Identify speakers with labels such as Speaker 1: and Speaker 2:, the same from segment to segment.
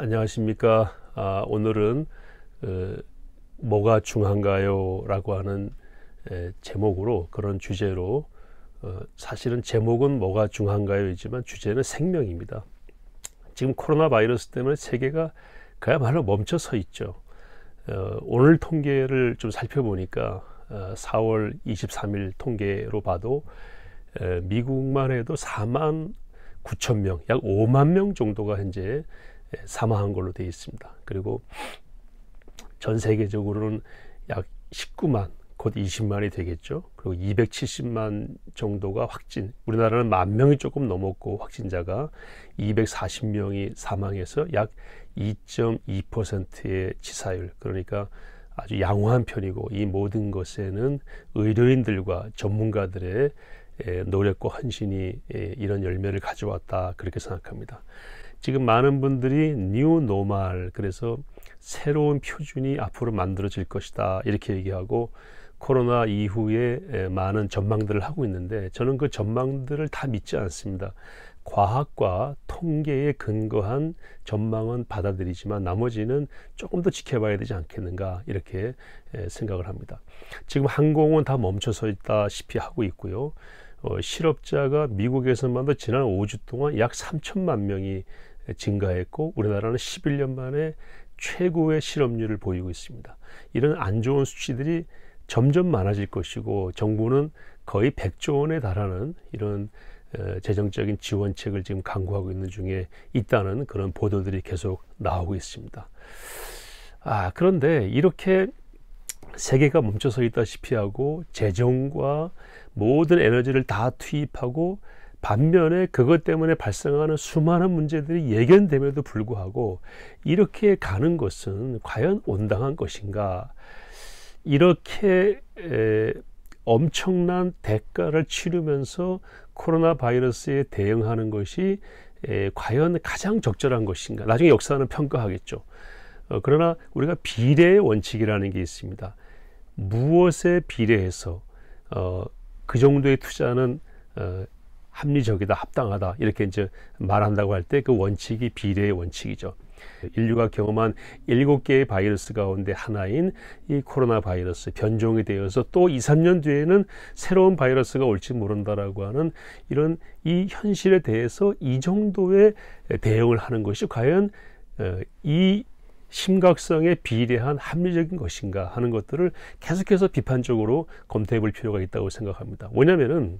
Speaker 1: 안녕하십니까. 오늘은 뭐가 중요한가요? 라고 하는 제목으로, 그런 주제로, 사실은 제목은 뭐가 중요한가요? 이지만 주제는 생명입니다. 지금 코로나 바이러스 때문에 세계가 그야말로 멈춰 서 있죠. 오늘 통계를 좀 살펴보니까 4월 23일 통계로 봐도 미국만 해도 4만 9천 명, 약 5만 명 정도가 현재 사망한 걸로 되어 있습니다. 그리고 전 세계적으로는 약 19만, 곧 20만이 되겠죠. 그리고 270만 정도가 확진, 우리나라는 10,000명이 조금 넘었고 확진자가 240명이 사망해서 약 2.2%의 치사율, 그러니까 아주 양호한 편이고, 이 모든 것에는 의료인들과 전문가들의 노력과 헌신이 이런 열매를 가져왔다, 그렇게 생각합니다. 지금 많은 분들이 뉴 노멀, 그래서 새로운 표준이 앞으로 만들어질 것이다, 이렇게 얘기하고 코로나 이후에 많은 전망들을 하고 있는데, 저는 그 전망들을 다 믿지 않습니다. 과학과 통계에 근거한 전망은 받아들이지만 나머지는 조금 더 지켜봐야 되지 않겠는가, 이렇게 생각을 합니다. 지금 항공은 다 멈춰서 있다시피 하고 있고요. 실업자가 미국에서만도 지난 5주 동안 약 3천만 명이 증가했고, 우리나라는 11년 만에 최고의 실업률을 보이고 있습니다. 이런 안 좋은 수치들이 점점 많아질 것이고, 정부는 거의 100조 원에 달하는 이런 재정적인 지원책을 지금 강구하고 있는 중에 있다는 그런 보도들이 계속 나오고 있습니다. 그런데 이렇게 세계가 멈춰서 있다시피 하고 재정과 모든 에너지를 다 투입하고, 반면에 그것 때문에 발생하는 수많은 문제들이 예견됨에도 불구하고 이렇게 가는 것은 과연 온당한 것인가? 이렇게 엄청난 대가를 치르면서 코로나 바이러스에 대응하는 것이 과연 가장 적절한 것인가? 나중에 역사는 평가하겠죠. 그러나 우리가 비례의 원칙이라는 게 있습니다. 무엇에 비례해서 그 정도의 투자는 합리적이다, 합당하다, 이렇게 이제 말한다고 할 때 그 원칙이 비례의 원칙이죠. 인류가 경험한 7개의 바이러스 가운데 하나인 이 코로나 바이러스 변종이 되어서 또 2, 3년 뒤에는 새로운 바이러스가 올지 모른다라고 하는 이런 이 현실에 대해서 이 정도의 대응을 하는 것이 과연 이 심각성에 비례한 합리적인 것인가 하는 것들을 계속해서 비판적으로 검토해 볼 필요가 있다고 생각합니다. 왜냐하면은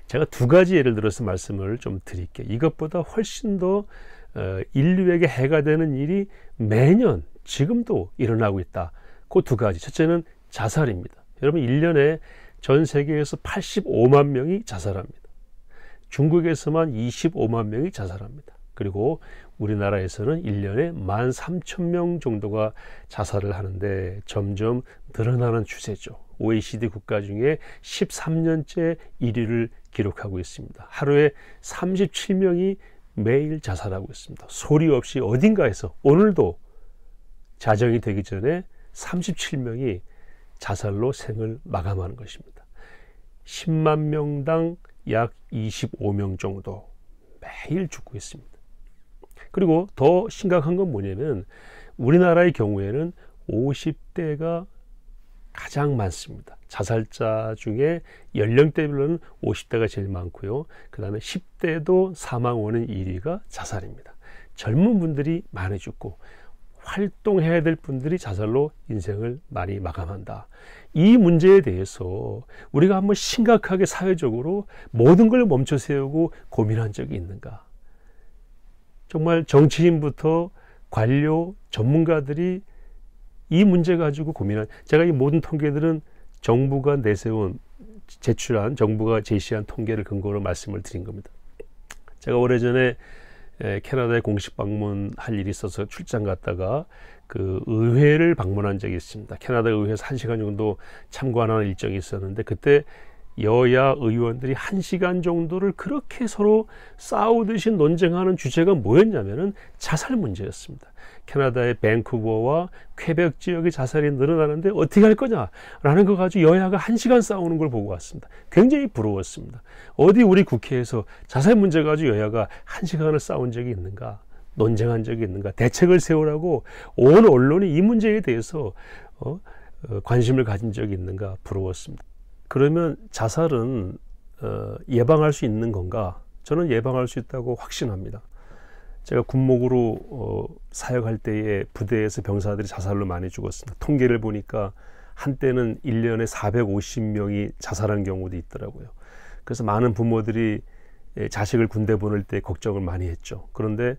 Speaker 1: 제가 두 가지 예를 들어서 말씀을 좀 드릴게요. 이것보다 훨씬 더 인류에게 해가 되는 일이 매년 지금도 일어나고 있다. 그 두 가지. 첫째는 자살입니다. 여러분, 1년에 전 세계에서 85만 명이 자살합니다. 중국에서만 25만 명이 자살합니다. 그리고 우리나라에서는 1년에 13,000명 정도가 자살을 하는데 점점 늘어나는 추세죠. OECD 국가 중에 13년째 1위를 기록하고 있습니다. 하루에 37명이 매일 자살하고 있습니다. 소리 없이 어딘가에서, 오늘도 자정이 되기 전에 37명이 자살로 생을 마감하는 것입니다. 10만 명당 약 25명 정도 매일 죽고 있습니다. 그리고 더 심각한 건 뭐냐면 우리나라의 경우에는 50대가 가장 많습니다. 자살자 중에 연령대별로는 50대가 제일 많고요. 그 다음에 10대도 사망 원인 1위가 자살입니다. 젊은 분들이 많이 죽고 활동해야 될 분들이 자살로 인생을 많이 마감한다. 이 문제에 대해서 우리가 한번 심각하게 사회적으로 모든 걸 멈춰 세우고 고민한 적이 있는가? 정말 정치인부터 관료, 전문가들이 이 문제 가지고 고민한, 제가 이 모든 통계들은 정부가 내세운, 제출한, 정부가 제시한 통계를 근거로 말씀을 드린 겁니다. 제가 오래전에 캐나다에 공식 방문할 일이 있어서 출장 갔다가 그 의회를 방문한 적이 있습니다. 캐나다 의회에서 1시간 정도 참관하는 일정이 있었는데, 그때 여야 의원들이 1시간 정도를 그렇게 서로 싸우듯이 논쟁하는 주제가 뭐였냐면은 자살 문제였습니다. 캐나다의 밴쿠버와 퀘벡 지역의 자살이 늘어나는데 어떻게 할 거냐라는 거 가지고 여야가 1시간 싸우는 걸 보고 왔습니다. 굉장히 부러웠습니다. 어디 우리 국회에서 자살 문제 가지고 여야가 1시간을 싸운 적이 있는가? 논쟁한 적이 있는가? 대책을 세우라고 온 언론이 이 문제에 대해서 관심을 가진 적이 있는가? 부러웠습니다. 그러면 자살은 예방할 수 있는 건가? 저는 예방할 수 있다고 확신합니다. 제가 군목으로 사역할 때에 부대에서 병사들이 자살로 많이 죽었습니다. 통계를 보니까 한때는 1년에 450명이 자살한 경우도 있더라고요. 그래서 많은 부모들이 자식을 군대 보낼 때 걱정을 많이 했죠. 그런데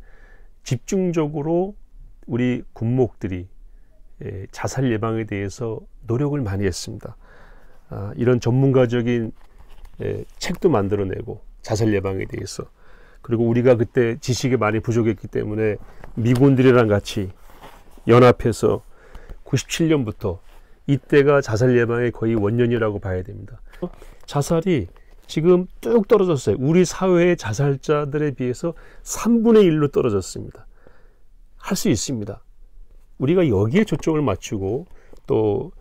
Speaker 1: 집중적으로 우리 군목들이 자살 예방에 대해서 노력을 많이 했습니다. 이런 전문가적인 책도 만들어내고 자살 예방에 대해서, 그리고 우리가 그때 지식이 많이 부족했기 때문에 미군들이랑 같이 연합해서 97년부터 이때가 자살 예방의 거의 원년이라고 봐야 됩니다. 자살이 지금 뚝 떨어졌어요. 우리 사회의 자살자들에 비해서 3분의 1로 떨어졌습니다. 할 수 있습니다. 우리가 여기에 초점을 맞추고 또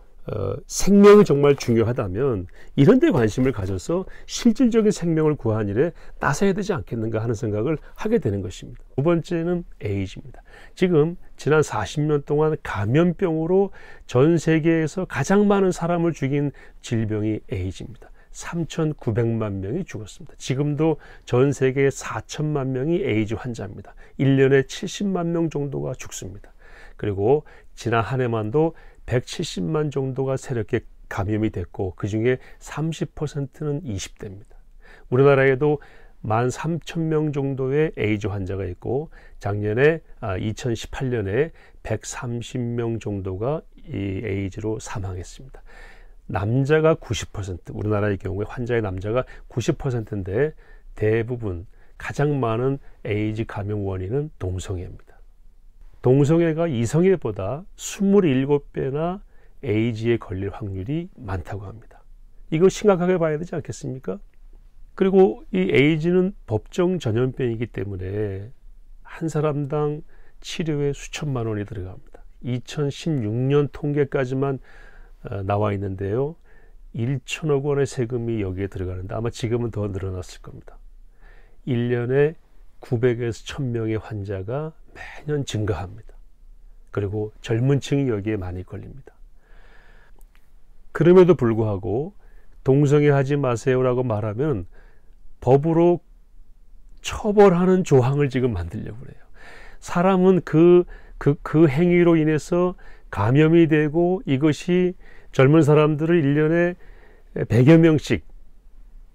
Speaker 1: 생명이 정말 중요하다면 이런 데 관심을 가져서 실질적인 생명을 구하는 일에 나서야 되지 않겠는가 하는 생각을 하게 되는 것입니다. 두 번째는 에이즈입니다. 지금 지난 40년 동안 감염병으로 전 세계에서 가장 많은 사람을 죽인 질병이 에이즈입니다. 3,900만 명이 죽었습니다. 지금도 전 세계 4천만 명이 에이즈 환자입니다. 1년에 70만 명 정도가 죽습니다. 그리고 지난 한 해만도 170만 정도가 새롭게 감염이 됐고 그 중에 30%는 20대입니다. 우리나라에도 13,000명 정도의 에이즈 환자가 있고 작년에 2018년에 130명 정도가 이 에이즈로 사망했습니다. 남자가 90%, 우리나라의 경우에 환자의 남자가 90%인데 대부분 가장 많은 에이즈 감염 원인은 동성애입니다. 동성애가 이성애보다 27배나 에이즈에 걸릴 확률이 많다고 합니다. 이거 심각하게 봐야 되지 않겠습니까? 그리고 이 에이즈는 법정 전염병이기 때문에 한 사람당 치료에 수천만 원이 들어갑니다. 2016년 통계까지만 나와 있는데요. 1천억 원의 세금이 여기에 들어가는데 아마 지금은 더 늘어났을 겁니다. 1년에 900에서 1000명의 환자가 매년 증가합니다. 그리고 젊은 층이 여기에 많이 걸립니다. 그럼에도 불구하고 동성애 하지 마세요라고 말하면 법으로 처벌하는 조항을 지금 만들려고 그래요. 사람은 그 행위로 인해서 감염이 되고 이것이 젊은 사람들을 1년에 100여 명씩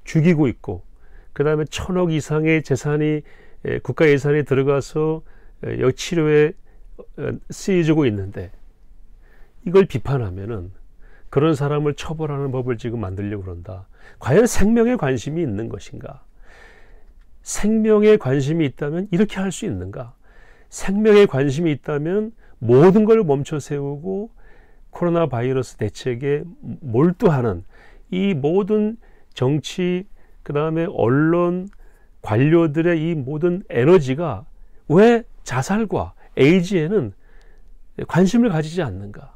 Speaker 1: 죽이고 있고 그 다음에 1,000억 이상의 재산이 국가 예산에 들어가서 여기 치료에 쓰여지고 있는데 이걸 비판하면은 그런 사람을 처벌하는 법을 지금 만들려고 그런다. 과연 생명에 관심이 있는 것인가? 생명에 관심이 있다면 이렇게 할 수 있는가? 생명에 관심이 있다면 모든 걸 멈춰 세우고 코로나 바이러스 대책에 몰두하는 이 모든 정치, 그 다음에 언론, 관료들의 이 모든 에너지가 왜 자살과 에이즈에는 관심을 가지지 않는가?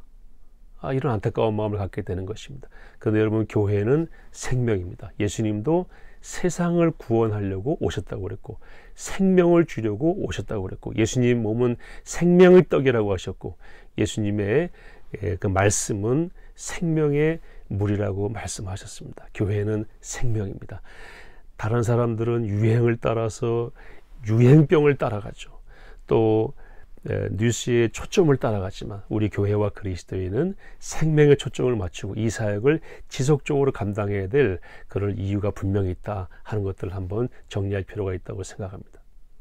Speaker 1: 이런 안타까운 마음을 갖게 되는 것입니다. 그런데 여러분, 교회는 생명입니다. 예수님도 세상을 구원하려고 오셨다고 그랬고 생명을 주려고 오셨다고 그랬고 예수님 몸은 생명의 떡이라고 하셨고 예수님의 그 말씀은 생명의 물이라고 말씀하셨습니다. 교회는 생명입니다. 다른 사람들은 유행을 따라서 유행병을 따라가죠. 또 뉴스의 초점을 따라가지만 우리 교회와 그리스도인은 생명의 초점을 맞추고 이 사역을 지속적으로 감당해야 될 그럴 이유가 분명히 있다 하는 것들을 한번 정리할 필요가 있다고 생각합니다.